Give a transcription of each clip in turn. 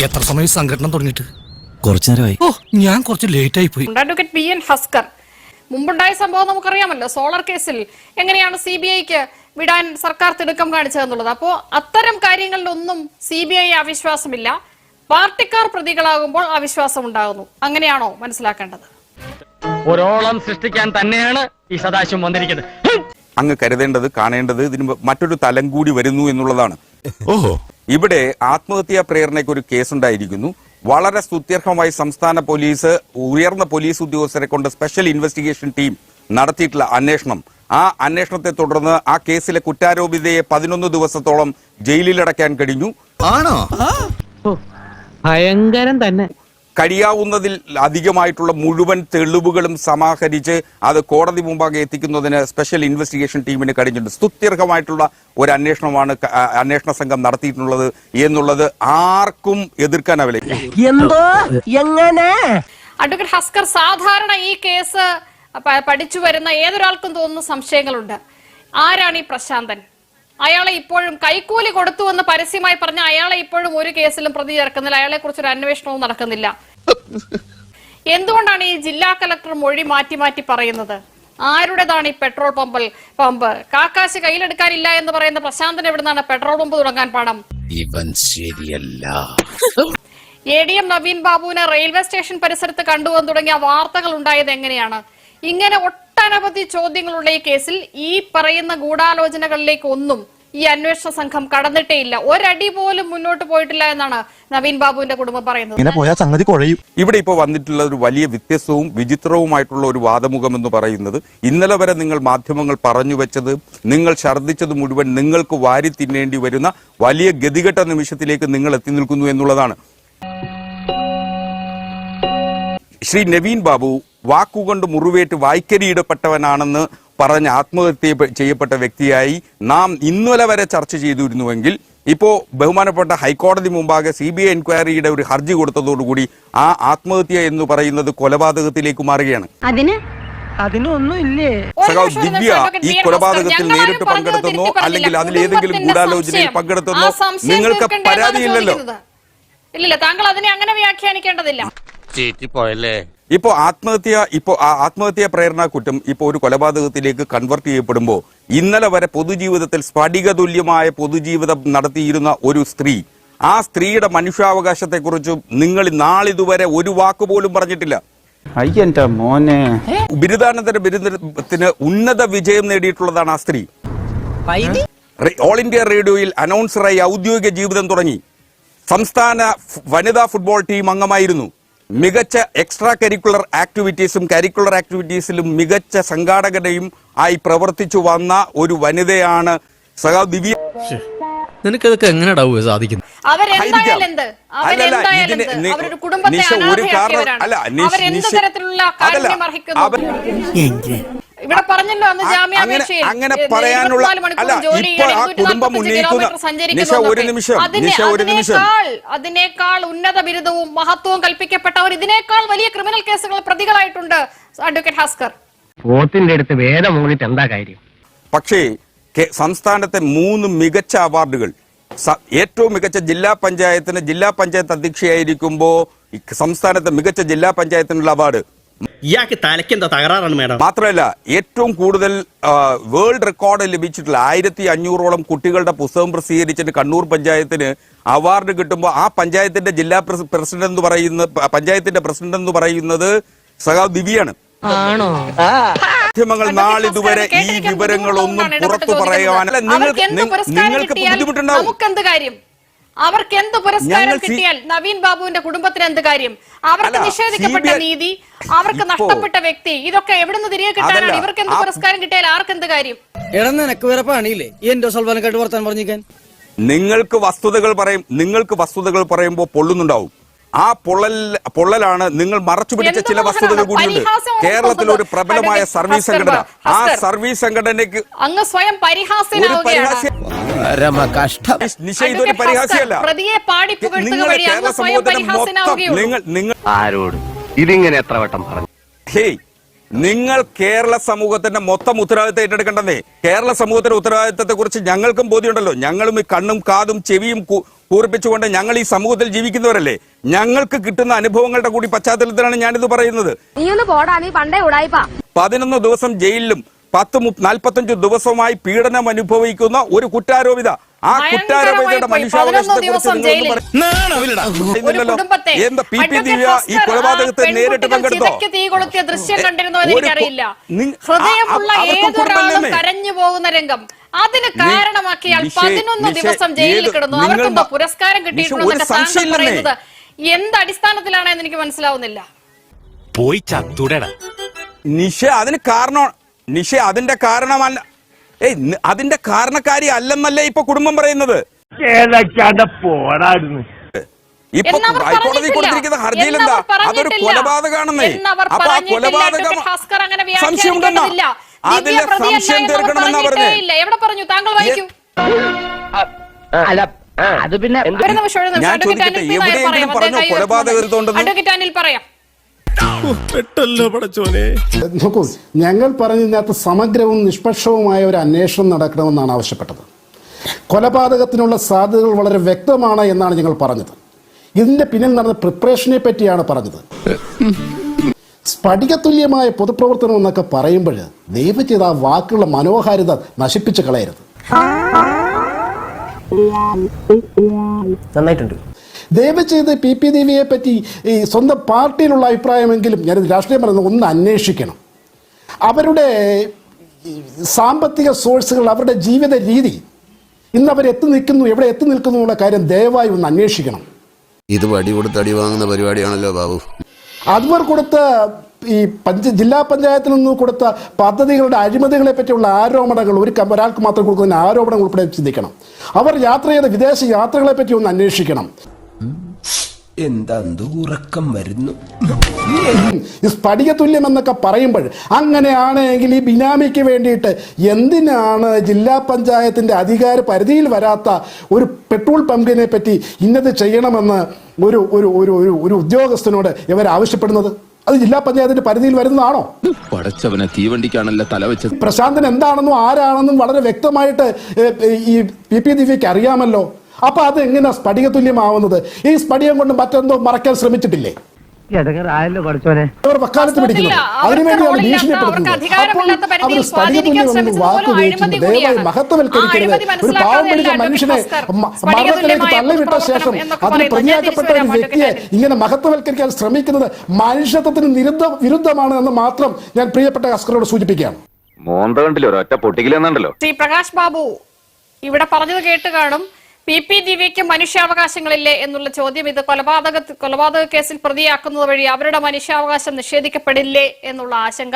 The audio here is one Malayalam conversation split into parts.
എത്ര സമയം സംഘടന തുടങ്ങിയിട്ട്? കുറച്ചു നേരമായി. ഓ, ഞാൻ കുറച്ച് ലേറ്റ് ആയി പോയി. അഡ്വക്കേറ്റ് പി എൻ ഹസ്കർ, മുമ്പുണ്ടായ സംഭവം നമുക്കറിയാമല്ലോ, സോളർ കേസിൽ എങ്ങനെയാണ് CBIക്ക് വിടാൻ സർക്കാർ തിടുക്കം കാണിച്ചതെന്നുള്ളത്. അപ്പോൾ അത്തരം കാര്യങ്ങളിലൊന്നും CBI അവിശ്വാസമില്ല, പാർട്ടിക്കാർ പ്രതികളാകുമ്പോൾ അവിശ്വാസം ഉണ്ടാകുന്നു. അങ്ങനെയാണോ മനസ്സിലാക്കേണ്ടത്? ഒരോളം സൃഷ്ടിക്കാൻ തന്നെയാണ് ഈ സദാശിവം വന്നിരിക്കുന്നത്. അങ്ങ് കരുതേണ്ടത്, കാണേണ്ടത് ഇതിന് മറ്റൊരു തലം കൂടി വരുന്നു എന്നുള്ളതാണ്. ഓഹോ, ഇവിടെ ആത്മഹത്യാ പ്രേരണയ്ക്ക് ഒരു കേസുണ്ടായിരിക്കുന്നു. വളരെ സ്തുത്യർഹമായി സംസ്ഥാന പോലീസ് ഉയർന്ന പോലീസ് ഉദ്യോഗസ്ഥരെ കൊണ്ട് സ്പെഷ്യൽ ഇൻവെസ്റ്റിഗേഷൻ ടീം നടത്തിയിട്ടുള്ള അന്വേഷണം, ആ അന്വേഷണത്തെ തുടർന്ന് ആ കേസിലെ കുറ്റാരോപിതയെ 11 ദിവസത്തോളം ജയിലിലടയ്ക്കാൻ കഴിഞ്ഞു. ആണോ? ഭയങ്കരം തന്നെ. കഴിയാവുന്നതിൽ അധികമായിട്ടുള്ള മുഴുവൻ തെളിവുകളും സമാഹരിച്ച് അത് കോടതി മുമ്പാകെ എത്തിക്കുന്നതിന് സ്പെഷ്യൽ ഇൻവെസ്റ്റിഗേഷൻ ടീമിന് കഴിഞ്ഞിട്ടുണ്ട്. സ്തുത്യർഹമായിട്ടുള്ള ഒരു അന്വേഷണമാണ് അന്വേഷണ സംഘം നടത്തിയിട്ടുള്ളത് എന്നുള്ളത് ആർക്കും എതിർക്കാനാവില്ല. അഡ്വക്കേറ്റ് ഹസ്കർ, സാധാരണ ഈ കേസ് പഠിച്ചു വരുന്ന ഏതൊരാൾക്കും തോന്നുന്ന സംശയങ്ങളുണ്ട്. ആരാണ് ഈ പ്രശാന്തൻ? അയാളെ ഇപ്പോഴും കൈക്കൂലി കൊടുത്തു എന്ന് പരസ്യമായി പറഞ്ഞ അയാളെ ഇപ്പോഴും ഒരു കേസിലും പ്രതി ചേർക്കുന്നില്ല, അയാളെ കുറിച്ചൊരു അന്വേഷണവും നടക്കുന്നില്ല. എന്തുകൊണ്ടാണ് ഈ ജില്ലാ കലക്ടർ മൊഴി മാറ്റി മാറ്റി പറയുന്നത്? ആരുടേതാണ് ഈ പെട്രോൾ പമ്പ്? കാക്കാശ് കയ്യിലെടുക്കാനില്ല എന്ന് പറയുന്ന പ്രശാന്തൻ എവിടുന്നാണ് പെട്രോൾ പമ്പ് തുടങ്ങാൻ പണം? ഇവൻ ശരിയല്ല. ADM നവീൻ ബാബുവിനെ റെയിൽവേ സ്റ്റേഷൻ പരിസരത്ത് കണ്ടുവന്ന് തുടങ്ങിയ വാർത്തകൾ ഉണ്ടായത് എങ്ങനെയാണ്? ഇങ്ങനെ ഒട്ടനവധി ചോദ്യങ്ങളുള്ള ഈ കേസിൽ ഈ പറയുന്ന ഗൂഢാലോചനകളിലേക്ക് ഒന്നും ഈ അന്വേഷണ സംഘം കടന്നിട്ടേയില്ല. ഒരടി പോലും മുന്നോട്ട് പോയിട്ടില്ല എന്നാണ് നവീൻ ബാബുവിന്റെ കുടുംബം പറയുന്നത്. ഇവിടെ ഇപ്പോൾ വന്നിട്ടുള്ള ഒരു വലിയ വ്യത്യസ്തവും വിചിത്രവുമായിട്ടുള്ള ഒരു വാദമുഖം എന്ന് പറയുന്നത്, ഇന്നലെ വരെ നിങ്ങൾ മാധ്യമങ്ങൾ പറഞ്ഞു വെച്ചത്, നിങ്ങൾ ഛർദ്ദിച്ചത് മുഴുവൻ നിങ്ങൾക്ക് വാരി തിന്നേണ്ടി വരുന്ന വലിയ ഗതികെട്ട നിമിഷത്തിലേക്ക് നിങ്ങൾ എത്തി നിൽക്കുന്നു എന്നുള്ളതാണ്. ശ്രീ നവീൻ ബാബു വാക്കുകൊണ്ട് മുറിവേറ്റ് വായ്ക്കരിയിടപ്പെട്ടവനാണെന്ന് പറഞ്ഞ് ആത്മഹത്യ ചെയ്യപ്പെട്ട വ്യക്തിയായി നാം ഇന്നലെ വരെ ചർച്ച ചെയ്തിരുന്നുവെങ്കിൽ ഇപ്പോൾ ബഹുമാനപ്പെട്ട ഹൈക്കോടതി മുമ്പാകെ CBI എൻക്വയറിയുടെ ഒരു ഹർജി കൊടുത്തതോടുകൂടി ആ ആത്മഹത്യ എന്ന് പറയുന്നത് കൊലപാതകത്തിലേക്ക് മാറുകയാണ്. ദിവ്യ ഈ കൊലപാതകത്തിൽ നേരിട്ട് പങ്കെടുത്തെന്നോ അല്ലെങ്കിൽ അതിലേതെങ്കിലും ഗൂഢാലോചനയിൽ പങ്കെടുത്തെന്നോ നിങ്ങൾക്ക് പരാതിയില്ലല്ലോ. ഇല്ല, താങ്കൾ അതിനെ അങ്ങനെ വ്യാഖ്യാനിക്കേണ്ടതില്ല. ഇപ്പോ ആത്മഹത്യാ പ്രേരണ കുറ്റം ഇപ്പോ ഒരു കൊലപാതകത്തിലേക്ക് കൺവെർട്ട് ചെയ്യപ്പെടുമ്പോൾ, ഇന്നലെ വരെ പൊതുജീവിതത്തിൽ സ്ഫടിക തുല്യമായ പൊതുജീവിതം നടത്തിയിരുന്ന ഒരു സ്ത്രീ, ആ സ്ത്രീയുടെ മനുഷ്യാവകാശത്തെക്കുറിച്ച് നിങ്ങൾ നാളിതുവരെ ഒരു വാക്കുപോലും പറഞ്ഞിട്ടില്ല. ബിരുദാനന്തര ബിരുദത്തിന് ഉന്നത വിജയം നേടിയിട്ടുള്ളതാണ് ആ സ്ത്രീ. ഓൾ ഇന്ത്യ റേഡിയോയിൽ അനൗൺസറായി ഔദ്യോഗിക ജീവിതം തുടങ്ങി. സംസ്ഥാന വനിതാ ഫുട്ബോൾ ടീം അംഗമായിരുന്നു. മികച്ച എക്സ്ട്രാ കരിക്കുലർ ആക്ടിവിറ്റീസും കരിക്കുലർ ആക്ടിവിറ്റീസിലും മികച്ച സംഘാടകനെയും ആയി പ്രവർത്തിച്ചു വന്ന ഒരു വനിതയാണ് സഖാവ് ദിവ്യ. നിനക്കതൊക്കെ എങ്ങനെയാ സാധിക്കുന്നത്? ഇവിടെ പറഞ്ഞല്ലോ അന്ന് ജാമ്യാപേക്ഷയിൽ അങ്ങനെ പറയാനുള്ള അല്ല, ഇപ്പൊ ആ കുടുംബം ഉന്നയിക്കുന്ന അതിനേക്കാൾ ഉന്നത ബിരുദവും മഹത്വവും കൽപ്പിക്കപ്പെട്ടവർ ഇതിനേക്കാൾ വലിയ ക്രിമിനൽ കേസുകൾ പ്രതികളായിട്ടുണ്ട്. അഡ്വക്കേറ്റ് ഹസ്കർ, പോത്തിന്റെ അടുത്ത് വേദം മൂന്നിട്ട് എന്താ കാര്യം? പക്ഷേ സംസ്ഥാനത്തെ 3 മികച്ച അവാർഡുകൾ, ഏറ്റവും മികച്ച ജില്ലാ പഞ്ചായത്ത് അധ്യക്ഷയായിരിക്കുമ്പോ സംസ്ഥാനത്തെ മികച്ച ജില്ലാ പഞ്ചായത്തിനുള്ള അവാർഡ്. ഇയാൾക്ക് തലയ്ക്കെന്താ തകരാറാണ് മേഡം? മാത്രമല്ല, ഏറ്റവും കൂടുതൽ വേൾഡ് റെക്കോർഡ് ലഭിച്ചിട്ടുള്ള 1500ഓളം കുട്ടികളുടെ പുസ്തകം പ്രസിദ്ധീകരിച്ചിട്ട് കണ്ണൂർ പഞ്ചായത്തിന് അവാർഡ് കിട്ടുമ്പോൾ ആ പഞ്ചായത്തിന്റെ പഞ്ചായത്തിന്റെ പ്രസിഡന്റ് എന്ന് പറയുന്നത് സഖാവ് ദിവ്യയാണ്. മാധ്യമങ്ങൾ നാളിതുവരെ ഈ വിവരങ്ങളൊന്നും പുറത്തു പറയാനല്ല. നിങ്ങൾക്ക് ബുദ്ധിമുട്ടുണ്ടാവും. അവർക്ക് എന്ത് പുരസ്കാരം കിട്ടിയാൽ നവീൻ ബാബുവിന്റെ കുടുംബത്തിന് എന്ത് കാര്യം? അവർക്ക് നിഷേധിക്കപ്പെട്ട നീതി, അവർക്ക് നഷ്ടപ്പെട്ട വ്യക്തി, ഇതൊക്കെ എവിടുന്ന് തിരികെ കിട്ടാനാണ്? ഇവർക്ക് എന്ത് പുരസ്കാരം കിട്ടിയാൽ ആർക്ക് എന്ത് കാര്യം? നിങ്ങൾക്ക് വസ്തുതകൾ പറയുമ്പോൾ പൊള്ളുന്നുണ്ടാവും. ആ പൊള്ളലാണ് നിങ്ങൾ മറച്ചു പിടിച്ച ചില വസ്തുതകൾ കൂടിയുണ്ട്. കേരളത്തിൽ ഒരു പ്രബലമായ സർവീസ് സംഘടന, ആ സർവീസ് സംഘടനയ്ക്ക് അങ്ങ് സ്വയം പരിഹാസ്യനാവുകയാണ്. ഇതൊരു പരിഹാസ്യമല്ല. കേരള സമൂഹത്തിന് നിങ്ങൾ ആരോട് ഇതിങ്ങനെ എത്ര വട്ടം പറഞ്ഞു? നിങ്ങൾ കേരള സമൂഹത്തിന്റെ മൊത്തം ഉത്തരവാദിത്തം ഏറ്റെടുക്കേണ്ടതേ. കേരള സമൂഹത്തിന്റെ ഉത്തരവാദിത്തത്തെ കുറിച്ച് ഞങ്ങൾക്കും ബോധ്യമുണ്ടല്ലോ. ഞങ്ങളും ഈ കണ്ണും കാതും ചെവിയും പൂർപ്പിച്ചുകൊണ്ട് ഞങ്ങൾ ഈ സമൂഹത്തിൽ ജീവിക്കുന്നവരല്ലേ, ഞങ്ങൾക്ക് കിട്ടുന്ന അനുഭവങ്ങളുടെ കൂടി പശ്ചാത്തലത്തിലാണ് ഞാനിത് പറയുന്നത്. 11 ദിവസം ജയിലിലും 45 ദിവസവുമായി പീഡനം അനുഭവിക്കുന്ന ഒരു കുറ്റാരോപിത, ആ കുറ്റാരോപിതയുടെ എന്താ പി പി ദിവ്യ ഈ കൊലപാതകത്തെ നേരിട്ട് പങ്കെടുത്തോ? ദൃശ്യം കണ്ടിരുന്നോ എന്ന് എനിക്കറിയില്ല. ഹൃദയമുള്ള ഏതൊരാളും കരഞ്ഞു പോകുന്ന രംഗം അതിന് കാരണമാക്കിയാൽ 11 ദിവസം ജയിലിൽ കിടന്നു. അവർക്കെന്തോ പുരസ്കാരം കിട്ടിയിട്ടുണ്ടെന്ന് താങ്കൾ പറയുന്നത് എന്ത് അടിസ്ഥാനത്തിലാണെന്ന് എനിക്ക് മനസ്സിലാവുന്നില്ല. പോയി ചത്തുടടാ നിഷ. അതിന് കാരണം നിഷ അതിന്റെ കാരണമല്ല, അതിന്റെ കാരണക്കാരി അല്ലെന്നല്ലേ ഇപ്പൊ കുടുംബം പറയുന്നത്. ഇപ്പൊ ഹൈക്കോടതി കൊടുത്തിരിക്കുന്ന ഹർജിയിൽ എന്താ, അതൊരു കൊലപാതകമാണെന്നേ. അപ്പൊ ആ കൊലപാതകം സംശയമുണ്ടെന്നാ, അതിന്റെ സംശയം തീർക്കണമെന്നാ പറഞ്ഞത്. എവിടെ പറഞ്ഞു? താങ്കൾ വായിക്കൂ. അത് പിന്നെ ഞാൻ ചോദിക്കട്ടെ, എവിടെയെങ്കിലും പറഞ്ഞോ കൊലപാതകരുതുണ്ടെന്ന്? അഡ്വക്കേറ്റ് അനിൽ പറയാം. നോക്കൂ, ഞങ്ങൾ പറഞ്ഞതിനകത്ത് സമഗ്രവും നിഷ്പക്ഷവുമായ ഒരു അന്വേഷണം നടക്കണമെന്നാണ് ആവശ്യപ്പെട്ടത്. കൊലപാതകത്തിനുള്ള സാധ്യതകൾ വളരെ വ്യക്തമാണ് എന്നാണ് ഞങ്ങൾ പറഞ്ഞത്. ഇതിന്റെ പിന്നിൽ നടന്ന പ്രിപ്പറേഷനെ പറ്റിയാണ് പറഞ്ഞത്. സ്ഫടികതുല്യമായ പൊതുപ്രവർത്തനം എന്നൊക്കെ പറയുമ്പോൾ ദയവ് ചെയ്ത് ആ വാക്കുകളുടെ മനോഹാരിത നശിപ്പിച്ച് കളയരുത്. നന്നായിട്ടുണ്ട്. ദയവ് ചെയ്ത് പി പി ദേവിയെ പറ്റി ഈ സ്വന്തം പാർട്ടിയിലുള്ള അഭിപ്രായമെങ്കിലും, ഞാനിത് രാഷ്ട്രീയം പറയുന്നത്, ഒന്ന് അന്വേഷിക്കണം. അവരുടെ സാമ്പത്തിക സോഴ്സുകൾ, അവരുടെ ജീവിത രീതി, ഇന്ന് അവർ എത്തി നിൽക്കുന്നു, എവിടെ എത്തി നിൽക്കുന്നു എന്നുള്ള കാര്യം ദയവായി ഒന്ന് അന്വേഷിക്കണം. ഇത് വടി കൊടുത്ത് അടി വാങ്ങുന്ന പരിപാടിയാണല്ലോ ബാബു. അവർ കൊടുത്ത ഈ ജില്ലാ പഞ്ചായത്തിൽ നിന്ന് കൊടുത്ത പദ്ധതികളുടെ അഴിമതികളെ പറ്റിയുള്ള ആരോപണങ്ങൾ, ഒരാൾക്ക് മാത്രം കൊടുക്കുന്ന ആരോപണങ്ങൾ ഉൾപ്പെടെ ചിന്തിക്കണം. അവർ യാത്ര ചെയ്ത വിദേശ യാത്രകളെ പറ്റി ഒന്ന് അന്വേഷിക്കണം. എന്താ ഉറക്കം വരുന്നു. ഈ സ്ഫടികതുല്യം എന്നൊക്കെ പറയുമ്പോൾ അങ്ങനെയാണെങ്കിൽ ഈ ബിനാമിക്ക് വേണ്ടിയിട്ട് എന്തിനാണ് ജില്ലാ പഞ്ചായത്തിന്റെ അധികാര പരിധിയിൽ വരാത്ത ഒരു പെട്രോൾ പമ്പിനെ പറ്റി ഇന്നത് ചെയ്യണമെന്ന് ഒരു ഒരു ഒരു ഒരു ഉദ്യോഗസ്ഥനോട് ഇവർ ആവശ്യപ്പെടുന്നത്? അത് ജില്ലാ പഞ്ചായത്തിന്റെ പരിധിയിൽ വരുന്നതാണോ? പടച്ചവനെ തീവണ്ടിക്കാണല്ലോ തല വെച്ചത്. പ്രശാന്തൻ എന്താണെന്നും ആരാണെന്നും വളരെ വ്യക്തമായിട്ട് ഈ പി പി ദിവ്യയ്ക്ക് അറിയാമല്ലോ. അപ്പൊ അത് എങ്ങനെയാ സ്ഫടികതുല്യമാവുന്നത്? ഈ സ്ഫടികം കൊണ്ട് മറ്റെന്തോ മറയ്ക്കാൻ ശ്രമിച്ചിട്ടില്ലേ? അവർ വക്കാലത്ത് പിടിക്കുന്നു, അതിനുവേണ്ടിയാണ് ഭീഷണിപ്പെടുത്തുന്നത്. അപ്പോൾ അവർ സ്ഫടികതുല്യം എന്ന വാക്ക് ഉപയോഗിക്കുന്നത് ദയവായി മഹത്വവൽക്കരിക്കരുത്. ഒരു പാവം പിടിച്ച മനുഷ്യനെ മരണത്തിലേക്ക് തള്ളിവിട്ട ശേഷം അതിന് പ്രതിയാക്കപ്പെട്ട ഒരു വ്യക്തിയെ ഇങ്ങനെ മഹത്വവൽക്കരിക്കാൻ ശ്രമിക്കുന്നത് മനുഷ്യത്വത്തിന് വിരുദ്ധമാണ് എന്ന് മാത്രം ഞാൻ പ്രിയപ്പെട്ട അസ്കറോട് സൂചിപ്പിക്കുകയാണ്. ശ്രീ പ്രകാശ് ബാബു ഇവിടെ പറഞ്ഞത് കേട്ട് കാണും. പി പി ദിവ്യയ്ക്ക് മനുഷ്യാവകാശങ്ങളില്ലേ എന്നുള്ള ചോദ്യം, ഇത് കൊലപാതക കേസിൽ പ്രതിയാക്കുന്നത് വഴി അവരുടെ മനുഷ്യാവകാശം നിഷേധിക്കപ്പെടില്ലേ എന്നുള്ള ആശങ്ക.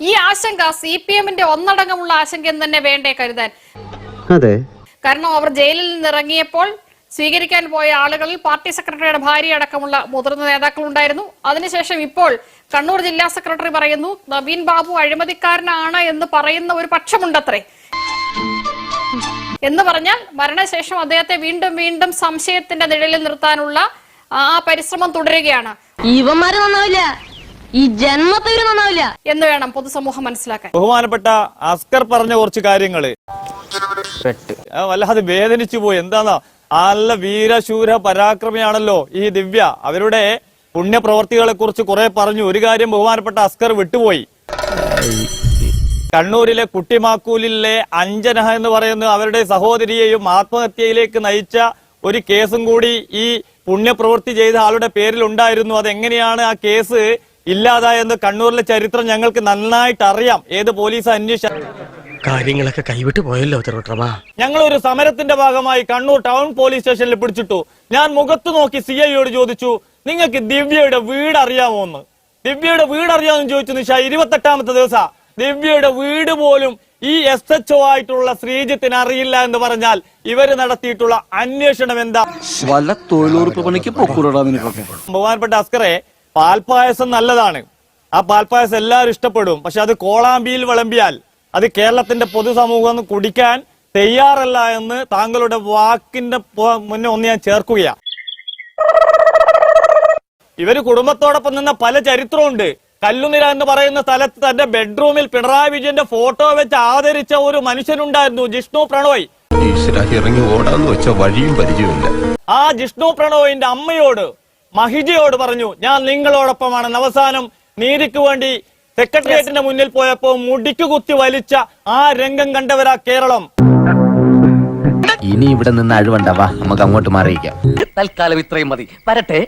ഈ ആശങ്ക CPM-ന്റെ ഒന്നടങ്കമുള്ള ആശങ്ക എന്ന് തന്നെ വേണ്ടേ കരുതാൻ? അതെ, കാരണം അവർ ജയിലിൽ നിന്ന് ഇറങ്ങിയപ്പോൾ സ്വീകരിക്കാൻ പോയ ആളുകളിൽ പാർട്ടി സെക്രട്ടറിയുടെ ഭാര്യ അടക്കമുള്ള മുതിർന്ന നേതാക്കൾ ഉണ്ടായിരുന്നു. അതിനുശേഷം ഇപ്പോൾ കണ്ണൂർ ജില്ലാ സെക്രട്ടറി പറയുന്നു നവീൻ ബാബു അഴിമതിക്കാരനാണ് എന്ന് പറയുന്ന ഒരു പക്ഷമുണ്ടത്രേ. എന്ന് പറഞ്ഞാൽ മരണശേഷം അദ്ദേഹത്തെ വീണ്ടും വീണ്ടും സംശയത്തിന്റെ നിഴലിൽ നിർത്താനുള്ള ആ പരിശ്രമം തുടരുകയാണ്. ഇവന്മാര് നന്നാവില്ല, ഈ ജന്മത്തിൽ നന്നാവില്ല എന്ന് വേണം പൊതുസമൂഹം മനസ്സിലാക്കാൻ. ബഹുമാനപ്പെട്ട അസ്കർ പറഞ്ഞ കുറച്ച് കാര്യങ്ങള് വല്ലാതെ വേദനിച്ചു പോയി. എന്താന്നാ, നല്ല വീരശൂര പരാക്രമിയാണല്ലോ ഈ ദിവ്യ. അവരുടെ പുണ്യപ്രവർത്തികളെ കുറിച്ച് കുറെ പറഞ്ഞു. ഒരു കാര്യം ബഹുമാനപ്പെട്ട അസ്കർ വിട്ടുപോയി. കണ്ണൂരിലെ കുട്ടിമാക്കൂലിലെ അഞ്ജന എന്ന് പറയുന്ന അവരുടെ സഹോദരിയെയും ആത്മഹത്യയിലേക്ക് നയിച്ച ഒരു കേസും കൂടി ഈ പുണ്യപ്രവൃത്തി ചെയ്ത ആളുടെ പേരിൽ ഉണ്ടായിരുന്നു. അതെങ്ങനെയാണ് ആ കേസ് ഇല്ലാതായെന്ന് കണ്ണൂരിലെ ചരിത്രം ഞങ്ങൾക്ക് നന്നായിട്ട് അറിയാം. ഏത് പോലീസ് അന്വേഷിച്ച കാര്യങ്ങളൊക്കെ കൈവിട്ട് പോയല്ലോ തിരുവട്ടമാ. ഞങ്ങൾ ഒരു സമരത്തിന്റെ ഭാഗമായി കണ്ണൂർ ടൗൺ പോലീസ് സ്റ്റേഷനിൽ പിടിച്ചിട്ടു. ഞാൻ മുഖത്ത് നോക്കി CIയോട് ചോദിച്ചു, നിങ്ങൾക്ക് ദിവ്യയുടെ വീട് അറിയാമോ എന്ന്. ദിവ്യയുടെ വീട് അറിയാമെന്ന് ചോദിച്ചു നിഷ. 28ാമത്തെ ദിവസം ദിവ്യയുടെ വീട് പോലും ഈ SHO ആയിട്ടുള്ള ശ്രീജിത്തിന് അറിയില്ല എന്ന് പറഞ്ഞാൽ ഇവര് നടത്തിയിട്ടുള്ള അന്വേഷണം എന്താ? ബഹുമാനപ്പെട്ട അസ്കറെ, പാൽപ്പായസം നല്ലതാണ്, ആ പാൽപ്പായസം എല്ലാവരും ഇഷ്ടപ്പെടും. പക്ഷെ അത് കോളാമ്പിയിൽ വിളമ്പിയാൽ അത് കേരളത്തിന്റെ പൊതുസമൂഹം കുടിക്കാൻ തയ്യാറല്ല എന്ന് താങ്കളുടെ വാക്കിന്റെ മുന്നേ ഒന്ന് ഞാൻ ചേർക്കുകയാണ്. ഇവര് കുടുംബത്തോടൊപ്പം നിന്ന പല ചരിത്രമുണ്ട്. കല്ലുനിര എന്ന് പറയുന്ന സ്ഥലത്ത് തന്റെ ബെഡ്റൂമിൽ പിണറായി വിജയന്റെ ഫോട്ടോ വെച്ച് ആദരിച്ച ഒരു മനുഷ്യനുണ്ടായിരുന്നു, ജിഷ്ണു പ്രണോയ്. ഈശ്വര ഇറങ്ങി ഓടാന്ന് വെച്ച വഴിയും പരിചയമില്ല. ആ ജിഷ്ണു പ്രണോയിന്റെ അമ്മയോട് മഹിജയോട് പറഞ്ഞു ഞാൻ നിങ്ങളോടൊപ്പമാണെന്ന്. അവസാനം നീതിക്ക് വേണ്ടി സെക്രട്ടേറിയറ്റിന്റെ മുന്നിൽ പോയപ്പോ മുടിക്ക് കുത്തി വലിച്ച ആ രംഗം കണ്ടവരാ കേരളം. ഇനി ഇവിടെ നിന്ന് അഴിവണ്ടാവാ, നമുക്ക് അങ്ങോട്ട് മാറിയിക്കാം. തൽക്കാലം ഇത്രയും മതി. വരട്ടെ.